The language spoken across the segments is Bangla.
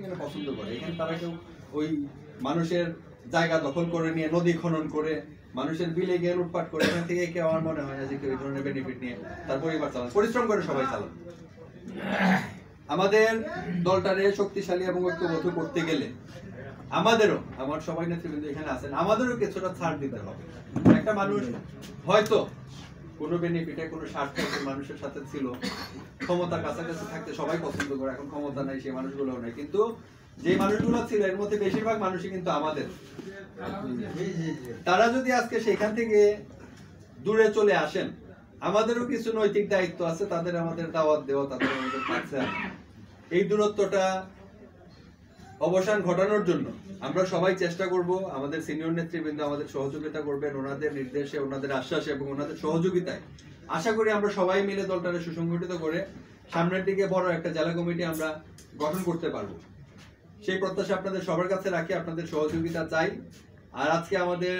এখানে পছন্দ করে। এখানে তারা কেউ ওই মানুষের জায়গা দখল করে নিয়ে নদী খনন করে মানুষের বিলে গিয়ে লুটপাট করে এখান থেকে কেউ আমার মনে হয় না যে কেউ এই ধরনের বেনিফিট নিয়ে তার পরিবার চালান, পরিশ্রম করে সবাই চালান। আমাদের দলটারে শক্তিশালী এবং ঐক্যবদ্ধ করতে গেলে আমাদেরও, আমার সবাই নেতৃবৃন্দ এখানে আছেন, আমাদেরও কিছুটা ছাড় দিতে হবে। একটা মানুষ হয়তো কোনো বেনিফিটে কোনো স্বার্থে মানুষের সাথে ছিল, ক্ষমতার কাছাকাছি থাকতে সবাই পছন্দ করে, এখন ক্ষমতা নাই সেই মানুষগুলো নাই, কিন্তু যে মানুষগুলো ছিল এর মধ্যে বেশিরভাগ মানুষই কিন্তু আমাদের। তারা যদি আজকে সেখান থেকে দূরে চলে আসেন, আমাদেরও কিছু নৈতিক দায়িত্ব আছে, তাদের আমাদের দাওয়াত দেওয়া, তাদের আমাদের কাছে এই দূরত্বটা অবসান ঘটানোর জন্য আমরা সবাই চেষ্টা করব। আমাদের সিনিয়র নেতৃবৃন্দ আমাদের সহযোগিতা করবেন, ওনাদের নির্দেশে, ওনাদের আশ্বাসে এবং ওনাদের সহযোগিতায় আশা করি আমরা সবাই মিলে দলটাকে সুসংগঠিত করে সামনের দিকে বড় একটা জেলা কমিটি আমরা গঠন করতে পারবো। সেই প্রত্যাশা আপনাদের সবার কাছে রাখি, আপনাদের সহযোগিতা চাই। আর আজকে আমাদের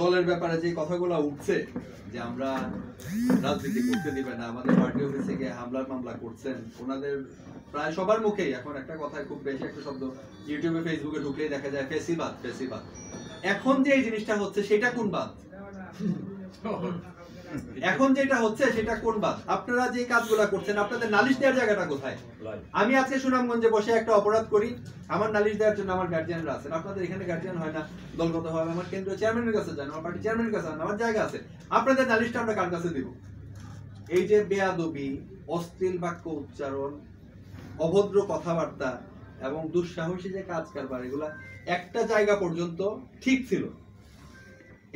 দলের ব্যাপারে যে কথাগুলো উঠছে যে আমরা রাজনীতি করতে দিবে না, আমাদের পার্টি অফিসে গিয়ে হামলার মামলা করছেন, ওনাদের প্রায় সবার মুখেই এখন একটা কথায় খুব বেশি একটা শব্দ ইউটিউবে ফেসবুকে ঢুকলেই দেখা যায় ফেসিবাদ ফেসিবাদ। এখন যে এই জিনিসটা হচ্ছে সেটা কোন বাদ? এখন যেটা হচ্ছে সেটা কোন বাদ? আপনারা যে কাজগুলো করছেন আপনাদের নালিশ দেওয়ার জায়গাটা কোথায়? আমি আজকে সুনামগঞ্জে বসে একটা অপরাধ করি, আমার নালিশ দেওয়ার জন্য আমার গার্জিয়ানরা আছেন, আপনাদের এখানে গার্জিয়ান হয় না, দলগতভাবে আমার কেন্দ্রীয় চেয়ারম্যানের কাছে যান, আমার পার্টি চেয়ারম্যানের কাছে যান, আমার জায়গা আছে, আপনাদের নালিশটা আমরা কার কাছে দিব? এই যে বেয়াদবি, অশ্লীল বাক্য উচ্চারণ, অভদ্র কথাবার্তা এবং দুঃসাহসী যে কাজ কারবার, এগুলা একটা জায়গা পর্যন্ত ঠিক ছিল,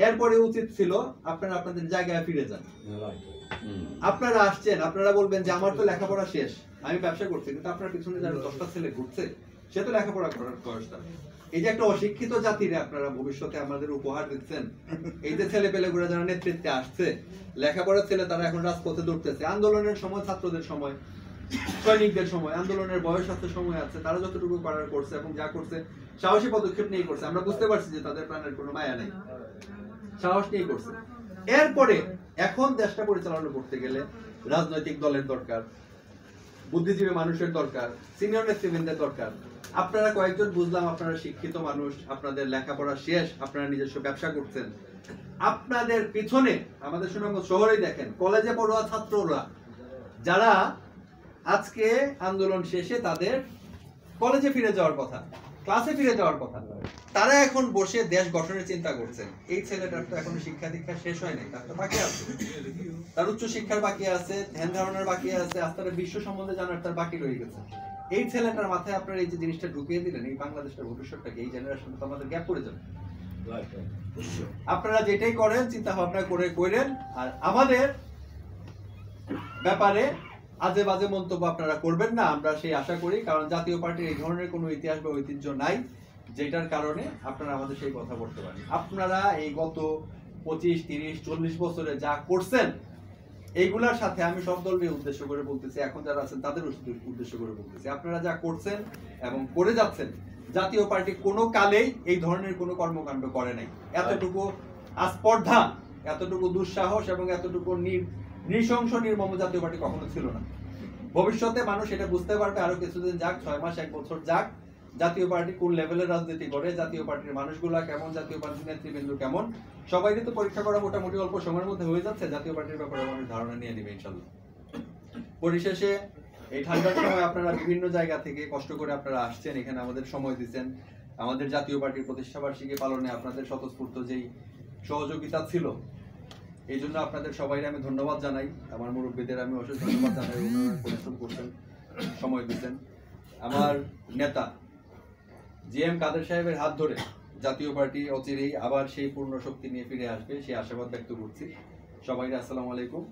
এরপরে উচিত ছিল আপনারা আপনাদের জায়গায় ফিরে যান। আপনারা আসছেন, আপনারা বলবেন যে আমার তো লেখাপড়া শেষ, আমি ব্যবসা করছি, কিন্তু আপনার পিছনে যারা 10টা ছেলে ঘুরছে সে তো লেখাপড়া করার বয়সটা। এই যে একটা অশিক্ষিত জাতিরে আপনারা ভবিষ্যতে আমাদের উপহার দিচ্ছেন, এই যে ছেলে পেলে গুলো যারা নেতৃত্বে আসছে, লেখাপড়ার ছেলে, তারা এখন রাজপথে দৌড়তেছে। আন্দোলনের সময়, ছাত্রদের সময়, সৈনিকদের সময়, আন্দোলনের বয়স আছে, সময় আছে, তারা যতটুকু করার করছে এবং যা করছে সাহসী পদক্ষেপ নিয়ে করছে। আমরা বুঝতে পারছি যে তাদের প্রাণের কোনো মায়া নেই, সাহস নিয়ে করছে। এরপরে এখন দেশটা পরিচালনা করতে গেলে রাজনৈতিক দলের দরকার, বুদ্ধিজীবী মানুষের দরকার, সিনিয়র নেতৃবৃন্দের দরকার। আপনারা কয়েকজন বুঝলাম আপনারা শিক্ষিত মানুষ, আপনাদের লেখাপড়া শেষ, আপনারা নিজস্ব ব্যবসা করছেন, আপনাদের পিছনে আমাদের সুনামগঞ্জ শহরেই দেখেন কলেজে পড়ুয়া ছাত্ররা যারা আজকে আন্দোলন শেষে তাদের কলেজে ফিরে যাওয়ার কথা, ক্লাসে ফিরে যাওয়ার কথা, তারা এখন বসে দেশ গঠনের চিন্তা করছেন। এই ছেলেটার তো এখনো শিক্ষা দীক্ষা শেষ হয় নাই, তার তো বাকি আছে, তার উচ্চ শিক্ষার বাকি আছে, ধ্যান ধারণার বাকি আছে, আস্তে বিশ্ব সম্বন্ধে জানার তার বাকি রয়ে গেছে। এই ছেলেটার মাথায় আপনারা এই যে জিনিসটা ঢুকিয়ে দিলেন, এই বাংলাদেশের ভবিষ্যৎটাকে, এই জেনারেশন তো আমাদের গ্যাপ পড়ে যাবে। আপনারা যেটাই করেন চিন্তা ভাবনা করে করেন, আর আমাদের ব্যাপারে আজে বাজে মন্তব্য আপনারা করবেন না, আমরা সেই আশা করি। কারণ জাতীয় পার্টির এই ধরনের কোনো ইতিহাস বা ঐতিহ্য নাই যেটার কারণে আপনারা আমাদের সেই কথা বলতে পারেন। আপনারা এই গত 25, 30, 40 বছরে যা করছেন, এইগুলার সাথে আমি সব দলকে উদ্দেশ্য করে বলতেছি, এখন যারা আছেন তাদের উদ্দেশ্য করে বলতেছি, আপনারা যা করছেন এবং করে যাচ্ছেন, জাতীয় পার্টি কোনো কালেই এই ধরনের কোনো কর্মকাণ্ড করে নাই। এতটুকু আস্পর্ধা, এতটুকু দুঃসাহস এবং এতটুকু নৃশংস নির্মম জাতীয় পার্টি কখনো ছিল না। ভবিষ্যতে মানুষ এটা বুঝতে পারবে, আরো কিছুদিন যাক, 6 মাস 1 বছর যাক, জাতীয় পার্টি কোন লেভেলের রাজনীতি করে, জাতীয় পার্টির মানুষগুলা কেমন, জাতীয় পার্টির নেতৃবৃন্দ কেমন, সবাই কিন্তু পরীক্ষা করা মোটামুটি অল্প সময়ের মধ্যে হয়ে যাচ্ছে। জাতীয় পার্টির ব্যাপারে মানুষ ধারণা নিয়ে নেবে ইনশাল্লাহ। পরিশেষে এই ঠান্ডার সময় আপনারা বিভিন্ন জায়গা থেকে কষ্ট করে আপনারা আসছেন, এখানে আমাদের সময় দিচ্ছেন, আমাদের জাতীয় পার্টির প্রতিষ্ঠাবার্ষিকী পালনে আপনাদের স্বতঃস্ফূর্ত যেই সহযোগিতা ছিল, এই জন্য আপনাদের সবাই আমি ধন্যবাদ জানাই। আমার মুরব্বীদের আমি অশেষ ধন্যবাদ জানাই, পরিশ্রম করছেন, সময় দিচ্ছেন। আমার নেতা জিএম কাদের সাহেবের হাত ধরে জাতীয় পার্টি অচিরেই আবার সেই পূর্ণ শক্তি নিয়ে ফিরে আসবে, সেই আশাবাদ ব্যক্ত করছি। সবাইকে আসসালামু আলাইকুম।